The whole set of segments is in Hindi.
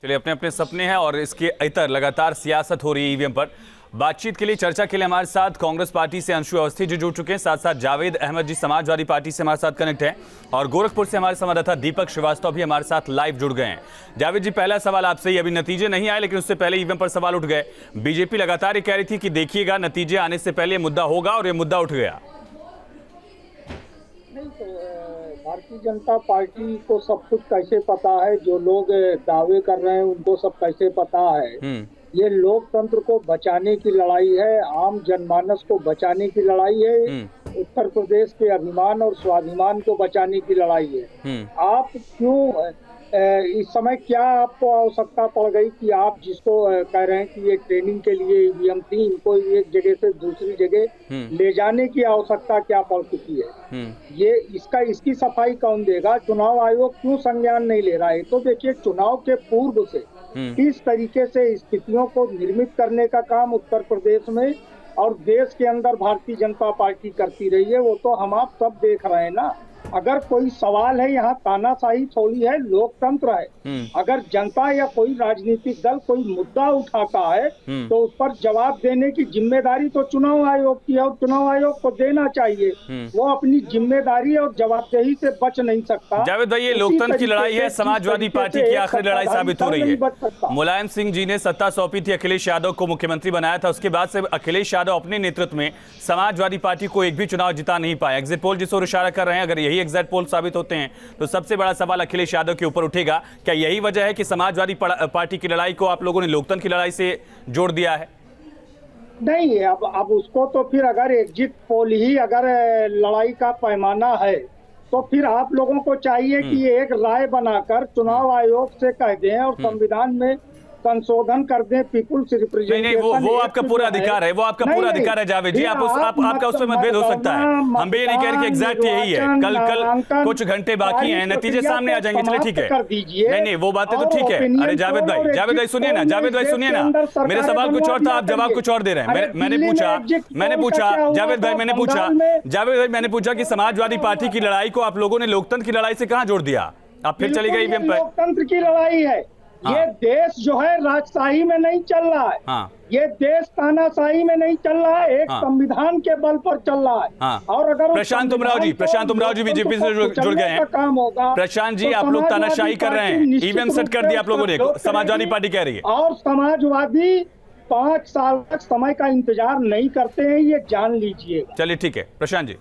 चलिए, अपने अपने सपने हैं और इसके इतर लगातार सियासत हो रही है ईवीएम पर। बातचीत के लिए, चर्चा के लिए हमारे साथ कांग्रेस पार्टी से अंशु अवस्थी जी जुड़ चुके हैं, साथ साथ जावेद अहमद जी समाजवादी पार्टी से हमारे साथ कनेक्ट हैं और गोरखपुर से हमारे संवाददाता दीपक श्रीवास्तव भी हमारे साथ लाइव जुड़ गए हैं। जावेद जी, पहला सवाल आपसे ही, अभी नतीजे नहीं आए लेकिन उससे पहले ईवीएम पर सवाल उठ गए। बीजेपी लगातार ये कह रही थी कि देखिएगा नतीजे आने से पहले मुद्दा होगा और ये मुद्दा उठ गया। नहीं तो भारतीय जनता पार्टी को सब कुछ कैसे पता है, जो लोग दावे कर रहे हैं उनको सब कैसे पता है। ये लोकतंत्र को बचाने की लड़ाई है, आम जनमानस को बचाने की लड़ाई है, उत्तर प्रदेश के अभिमान और स्वाभिमान को बचाने की लड़ाई है। आप क्यों इस समय क्या आपको आवश्यकता पड़ गई कि आप जिसको कह रहे हैं कि ये ट्रेनिंग के लिए ईवीएम थी, इनको एक जगह से दूसरी जगह ले जाने की आवश्यकता क्या पड़ चुकी है? ये इसकी सफाई कौन देगा? चुनाव आयोग क्यों संज्ञान नहीं ले रहा है? तो देखिए, चुनाव के पूर्व से किस तरीके से स्थितियों को निर्मित करने का काम उत्तर प्रदेश में और देश के अंदर भारतीय जनता पार्टी करती रही है, वो तो हम आप सब देख रहे हैं ना। अगर कोई सवाल है, यहाँ तानाशाही थोड़ी है, लोकतंत्र है। अगर जनता या कोई राजनीतिक दल कोई मुद्दा उठाता है तो उस पर जवाब देने की जिम्मेदारी तो चुनाव आयोग की है और चुनाव आयोग को देना चाहिए। वो अपनी जिम्मेदारी और जवाबदेही से बच नहीं सकता। जावेद भाई, ये लोकतंत्र की लड़ाई है, समाजवादी पार्टी की आखिरी लड़ाई साबित हो रही है। मुलायम सिंह जी ने सत्ता सौंपी थी, अखिलेश यादव को मुख्यमंत्री बनाया था, उसके बाद से अखिलेश यादव अपने नेतृत्व में समाजवादी पार्टी को एक भी चुनाव जिता नहीं पाया। एग्जिट पोल जिस ओर इशारा कर रहे हैं, अगर यही एग्जिट पोल साबित होते हैं तो सबसे बड़ा सवाल अखिलेश यादव के ऊपर उठेगा। क्या यही वजह है कि समाजवादी पार्टी की लड़ाई को आप लोगों ने लोकतंत्र की लड़ाई से जोड़ दिया है? नहीं, अब उसको तो फिर अगर एग्जिट पोल ही अगर लड़ाई का पैमाना है तो फिर आप लोगों को चाहिए कि एक राय बनाकर चुनाव आयोग से कह दें और संविधान में संशोधन कर दें, पीपुल्स रिप्रेजेंटेशन। नहीं, वो आपका पूरा अधिकार है, वो आपका पूरा अधिकार है जावेद जी। आपका उसमें मतभेद हो सकता है। हम भी ये नहीं कह रहे कि एग्जैक्ट यही है। कल कुछ घंटे बाकी हैं, नतीजे सामने आ जाएंगे। चलिए ठीक है, नहीं वो बातें तो ठीक है। अरे जावेद भाई सुनिए ना, जावेद भाई सुनिए ना, मेरे सवाल कुछ और था, आप जवाब कुछ और दे रहे हैं। मैंने पूछा जावेद भाई, मैंने पूछा कि समाजवादी पार्टी की लड़ाई को आप लोगों ने लोकतंत्र की लड़ाई से कहां जोड़ दिया? आप फिर चली गई ईवीएम पर। लोकतंत्र की लड़ाई है। ये देश जो है राजशाही में नहीं चल रहा है। ये देश तानाशाही में नहीं चल रहा है, एक संविधान के बल पर चल रहा है। और अगर प्रशांत उमराव जी बीजेपी से जुड़ गए हैं। प्रशांत जी, आप लोग तानाशाही कर रहे हैं, ईवीएम सेट कर दिया आप लोगों ने, समाजवादी पार्टी कह रही है। और समाजवादी 5 साल तक समय का इंतजार नहीं करते हैं, ये जान लीजिए। चलिए ठीक है प्रशांत जी।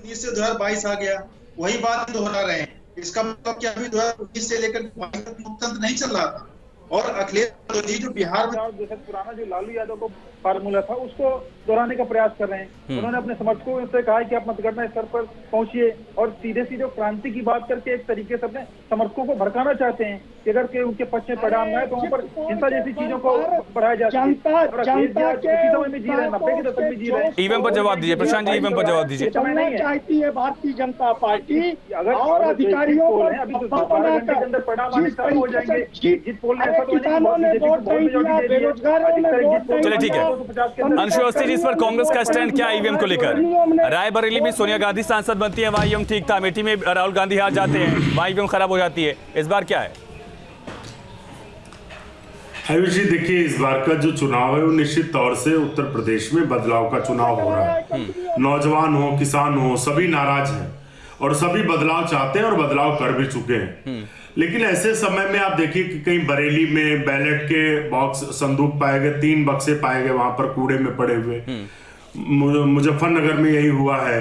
2022 आ गया, वही बात दोहरा रहे हैं। इसका मतलब क्या, अभी 2019 से लेकर लोकतंत्र नहीं चल रहा था। और अखिलेश यादव जी जो बिहार में पुराना जो लालू यादव का फार्मूला था उसको दोहराने का प्रयास कर रहे हैं। उन्होंने अपने समर्थकों से कहा है कि आप मतगणना स्तर पर पहुंचिए और सीधे सीधे क्रांति की बात करके एक तरीके से अपने समर्थकों को भड़काना चाहते हैं कि अगर के उनके पक्ष में परिणाम आए तो वहाँ पर हिंसा जैसी चीजों को बढ़ाया जाता है। ईवीएम पर जवाब दीजिए प्रशांत जी, ईवीएम पर जवाब दीजिए। चाहती है भारतीय जनता पार्टी और अधिकारियों को चलिए ठीक है। अंशु अवस्थी जी, इस पर कांग्रेस का स्टैंड क्या ईवीएम को लेकर? रायबरेली में सोनिया गांधी सांसद बनती है, वहां ईवीएम ठीक था। अमेठी में राहुल गांधी हार जाते हैं, वहां ईवीएम खराब हो जाती है। इस बार क्या है? आयुष जी, देखिए, इस बार का जो चुनाव है वो निश्चित तौर से उत्तर प्रदेश में बदलाव का चुनाव हो रहा है। नौजवान हो, किसान हो, सभी नाराज हैं और सभी बदलाव चाहते हैं और बदलाव कर भी चुके हैं। लेकिन ऐसे समय में आप देखिए कि कहीं बरेली में बैलेट के बॉक्स संदूक पाए गए, 3 बक्से पाए गए वहां पर कूड़े में पड़े हुए। मुजफ्फरनगर में यही हुआ है,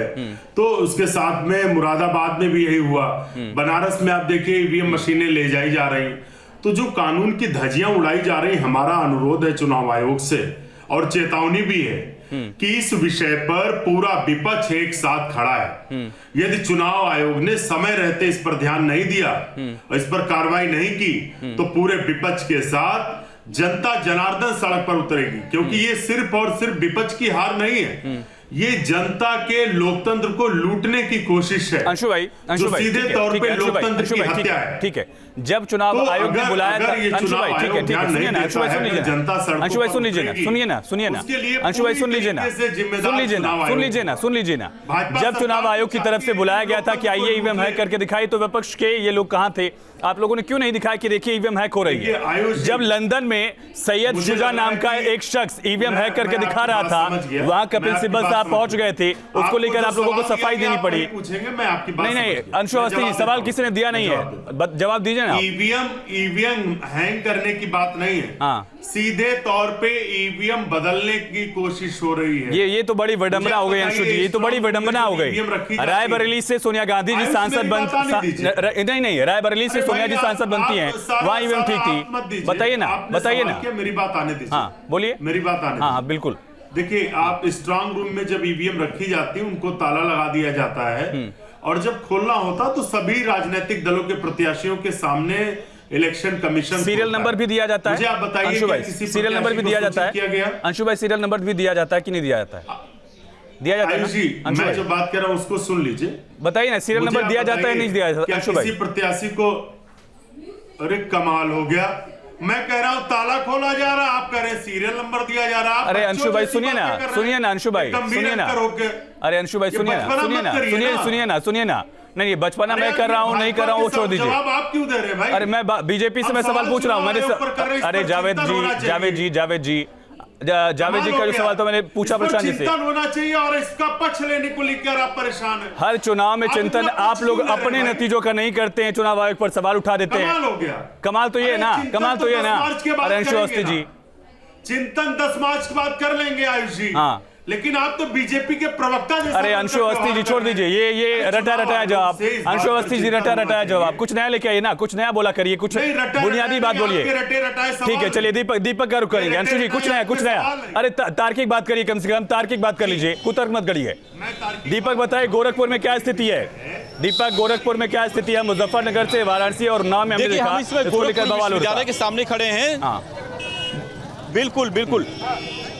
तो उसके साथ में मुरादाबाद में भी यही हुआ। बनारस में आप देखिए ईवीएम मशीनें ले जाई जा रही। तो जो कानून की धज्जियां उड़ाई जा रही, हमारा अनुरोध है चुनाव आयोग से और चेतावनी भी है कि इस विषय पर पूरा विपक्ष एक साथ खड़ा है। यदि चुनाव आयोग ने समय रहते इस पर ध्यान नहीं दिया और इस पर कार्रवाई नहीं की तो पूरे विपक्ष के साथ जनता जनार्दन सड़क पर उतरेगी। क्योंकि ये सिर्फ और सिर्फ विपक्ष की हार नहीं है, ये जनता के लोकतंत्र को लूटने की कोशिश है। अंशु भाई, सीधे तौर पे लोकतंत्र की हत्या है। ठीक है, जब चुनाव आयोग ने बुलाया था, अंशु भाई ठीक है, सुनिए ना, अंशु भाई सुन लीजिए, अंशु भाई सुन लीजिए ना, सुनिए ना, अंशु भाई सुन लीजिए ना, सुन लीजिए ना, जब चुनाव आयोग की तरफ से बुलाया गया था कि आइए ईवीएम हैक करके दिखाई, तो विपक्ष के ये लोग कहां थे? आप लोगों ने क्यों नहीं दिखाया कि देखिए ईवीएम हैक हो रही है? जब लंदन में सैयद शुजा नाम का एक शख्स ईवीएम हैक करके दिखा रहा था, वहां कपिल सिब्बल साहब पहुंच गए थे, उसको लेकर आप लोगों को सफाई देनी पड़ी। नहीं, अंशु अवस्थी जी, सवाल किसी ने दिया नहीं है, जवाब दीजिए ना। ईवीएम हैंग करने की बात नहीं है, सीधे तौर पे ईवीएम बदलने की कोशिश हो रही है। ये तो बड़ी विडंबना हो गई अंशु जी, ये तो बड़ी विडंबना हो गई। रायबरेली से सोनिया गांधी जी सांसद नहीं, रायबरेली से सोनिया जी सांसद बनती हैं, वहां ईवीएम ठीक थी। बताइए ना, मेरी बात आने दीजिए। हाँ बोलिए, मेरी बात आने। हाँ बिल्कुल। देखिए, आप स्ट्रांग रूम में जब ईवीएम रखी जाती है, उनको ताला लगा दिया जाता है, और जब खोलना होता तो सभी राजनीतिक दलों के प्रत्याशियों के सामने इलेक्शन कमीशन सीरियल नंबर भी दिया जाता है। मुझे आप बताइए, अंशु भाई, सीरियल नंबर भी दिया जाता है? अंशु भाई, सीरियल नंबर भी दिया जाता है कि नहीं दिया जाता है? दिया जाता है जी। मैं जो बात कर रहा हूं उसको सुन लीजिए, बताइए ना, सीरियल नंबर दिया जाता है नहीं दिया जाता? अंशु भाई, किसी प्रत्याशी को, अरे कमाल हो गया, मैं कह रहा हूं ताला खोला जा रहा, आप कह रहे हैं सीरियल नंबर दिया जा रहा। अरे अंशु भाई सुनिए ना, अंशु भाई सुनिए ना, अरे अंशु भाई सुनिए ना, नहीं बचपना मैं कर रहा हूँ, नहीं कर रहा हूँ, वो छोड़ दीजिए। जवाब आप क्यों दे रहे हैं भाई? अरे मैं बीजेपी से मैं सवाल पूछ रहा हूँ, अरे जावेद जी का जो सवाल तो मैंने पूछा प्रशांत जी से। चिंतन होना चाहिए और इसका पक्ष लेने को लेकर आप परेशान हैं। हर चुनाव में चिंतन आप लोग अपने नतीजों का नहीं करते हैं, चुनाव आयोग पर सवाल उठा देते हैं। कमाल हो गया। कमाल तो ये है ना, अरे अंशु अवस्थी जी, चिंतन 10 मार्च के बाद कर लेंगे आयुष जी। हाँ, लेकिन आप तो बीजेपी के प्रवक्ता जैसा। अरे अंशु अवस्थी जी छोड़ दीजिए, ये रटाया जवाब। अंशु अवस्थी जी रटाया जवाब, कुछ नया लेके आइए ना, कुछ नया बोला करिए, कुछ बुनियादी बात बोलिए। ठीक है, चलिए दीपक का रुख करेंगे। अंशु जी कुछ नया, अरे तार्किक बात करिए, कम से कम तार्किक बात कर लीजिए, कुतर्क मत करिए। दीपक बताइए गोरखपुर में क्या स्थिति है? दीपक, गोरखपुर में क्या स्थिति है? मुजफ्फरनगर से वाराणसी और नाम में हमने देखा, इसको लेकर बवाल हो रहा है। के सामने खड़े हैं। बिल्कुल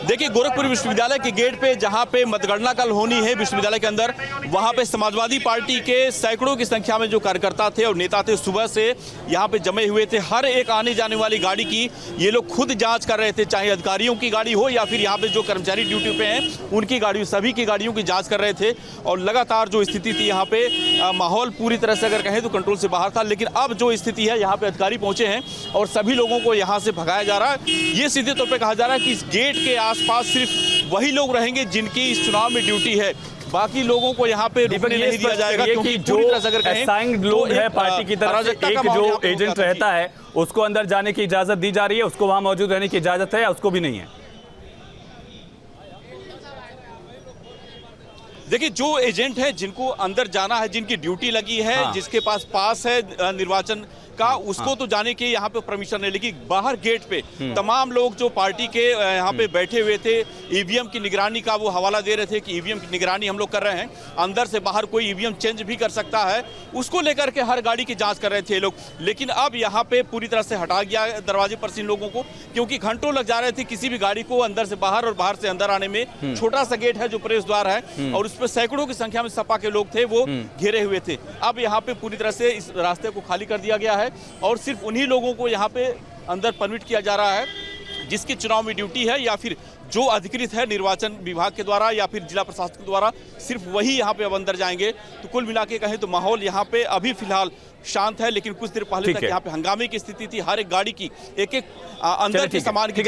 देखिए, गोरखपुर विश्वविद्यालय के गेट पे जहां पे मतगणना कल होनी है विश्वविद्यालय के अंदर, वहां पे समाजवादी पार्टी के सैकड़ों की संख्या में जो कार्यकर्ता थे और नेता थे, सुबह से यहां पे जमे हुए थे। हर एक आने जाने वाली गाड़ी की ये लोग खुद जांच कर रहे थे, चाहे अधिकारियों की गाड़ी हो या फिर यहाँ पे जो कर्मचारी ड्यूटी पे हैं उनकी गाड़ी, सभी की गाड़ियों की जाँच कर रहे थे। और लगातार जो स्थिति थी यहाँ पे, माहौल पूरी तरह से अगर कहें तो कंट्रोल से बाहर था। लेकिन अब जो स्थिति है, यहाँ पे अधिकारी पहुंचे हैं और सभी लोगों को यहाँ से भगाया जा रहा है। ये सीधे तौर पर कहा जा रहा है कि इस गेट के आसपास सिर्फ वही लोग रहेंगे जिनकी इस चुनाव में ड्यूटी है, बाकी लोगों को यहाँ पे रुकने नहीं दिया जाएगा। क्योंकि पूरी तरह से अगर कहें असाइन्ड लोग है पार्टी की तरफ से, एक जो एजेंट रहता है उसको अंदर जाने की इजाजत दी जा रही है, उसको वहां मौजूद रहने की इजाजत है, उसको भी नहीं है। देखिए, जो एजेंट है जिनको अंदर जाना है, जिनकी ड्यूटी लगी है, जिसके पास है निर्वाचन का, उसको तो जाने के यहाँ पे परमिशन है। लेकिन बाहर गेट पे तमाम लोग जो पार्टी के यहाँ पे बैठे हुए थे, ईवीएम की निगरानी का वो हवाला दे रहे थे कि ईवीएम की निगरानी हम लोग कर रहे हैं, अंदर से बाहर कोई ईवीएम चेंज भी कर सकता है, उसको लेकर के हर गाड़ी की जांच कर रहे थे लोग। लेकिन अब यहाँ पे पूरी तरह से हटा गया दरवाजे पर से इन लोगों को, क्योंकि घंटों लग जा रहे थे किसी भी गाड़ी को अंदर से बाहर और बाहर से अंदर आने में। छोटा सा गेट है जो प्रवेश द्वार है और उस पर सैकड़ों की संख्या में सपा के लोग थे, वो घेरे हुए थे। अब यहाँ पे पूरी तरह से इस रास्ते को खाली कर दिया गया है और सिर्फ उन्हीं लोगों को यहाँ पे अंदर परमिट किया जा रहा है जिसकी चुनाव में ड्यूटी है या फिर जो अधिकृत है निर्वाचन विभाग के द्वारा या फिर जिला प्रशासन के द्वारा, सिर्फ वही यहाँ पे अब अंदर जाएंगे। तो कुल मिला के कहें तो माहौल यहाँ पे अभी फिलहाल शांत है, लेकिन कुछ देर पहले तक यहाँ पे हंगामे की स्थिति थी। हर एक गाड़ी की एक अंदर के सामान की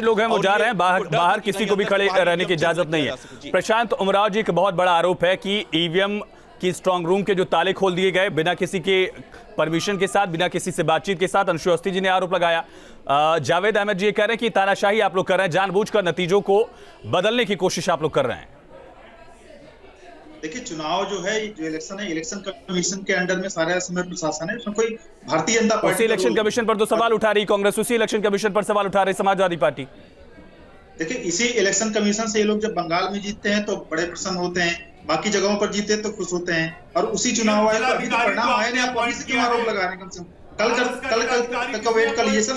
लोग हैं वो जा रहे हैं बाहर किसी को भी खड़े रहने की इजाजत नहीं है। प्रशांत उमराव जी, एक बहुत बड़ा आरोप है कि ईवीएम की स्ट्रांग रूम के जो ताले खोल दिए गए बिना किसी के परमिशन के साथ, बिना किसी से बातचीत के साथ। अंशु अवस्थी जी ने आरोप लगाया। जावेद अहमद जी ये कह रहे हैं कि तानाशाही आप लोग कर रहे हैं, जानबूझकर नतीजों को बदलने की कोशिश आप लोग कर रहे हैं। देखिए, चुनाव जो है, जो इलेक्शन है, इलेक्शन कमीशन के अंडर में सारा समय प्रशासन है, उसमें कोई भारतीय जनता पार्टी, उसी इलेक्शन कमीशन पर तो सवाल उठा रही कांग्रेस, उसी इलेक्शन कमीशन पर सवाल उठा रही समाजवादी पार्टी। देखिए, इसी इलेक्शन कमीशन से ये लोग जब बंगाल में जीतते हैं तो बड़े प्रसन्न होते हैं, बाकी जगहों पर जीते तो खुश होते हैं, और उसी चुनाव आयोग का परिणाम आया नहीं, आप अभी से क्यों आरोप लगा रहे हैं? कम से कम कल का वेट कर लीजिए सर,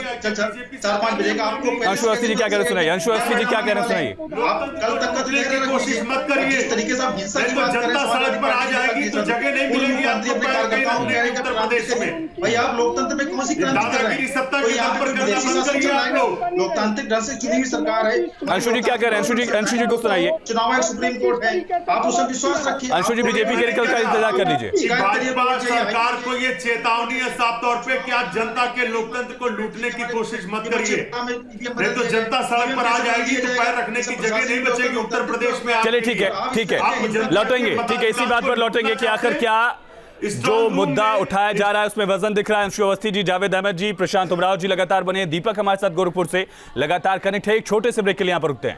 4-5 बजे का आपको। अंशु अवस्थी जी क्या कह रहे हैं सुनाइए, अंशु अवस्थी जी क्या कह रहे हैं सुनाइए। आप कल तक का की कोशिश मत करिए, जिस तरीके से आप हिंसा की बात जनता सड़क पर आ जाएगी तो जगह नहीं मिलेगी आपको उत्तर प्रदेश में। भाई आप लोकतंत्र में कौन सी क्रांति कर रहे हैं? सत्ता कोई यहाँ पे विदेशी शासन चल रहा है? लोकतांत्रिक ढंग से चुनी हुई सरकार है। अंशु जी क्या कह रहे हैं, अंशु जी को सुनाइए। चुनाव आयोग सुप्रीम कोर्ट है, आप उस पर विश्वास रखिए। अंशु जी बीजेपी के कल का इंतजार कर लीजिए। भाजपा सरकार को ये चेतावनी है साफ तौर पे कि आप जनता के लोकतंत्र को लूटने की कोशिश मत करिए, नहीं तो जनता सड़क पर आ जाएगी तो पैर रखने की जगह नहीं बचेगी उत्तर प्रदेश में। चलिए ठीक है लौटेंगे, ठीक है इसी बात पर लौटेंगे कि आखिर क्या जो मुद्दा उठाया जा रहा है उसमें वजन दिख रहा है। अंशु अवस्थी जी, जावेद अहमद जी, प्रशांत उमराव जी लगातार बने, दीपक हमारे साथ गोरखपुर से लगातार कनेक्ट है। एक छोटे से ब्रेक के लिए यहां पर रुकते हैं।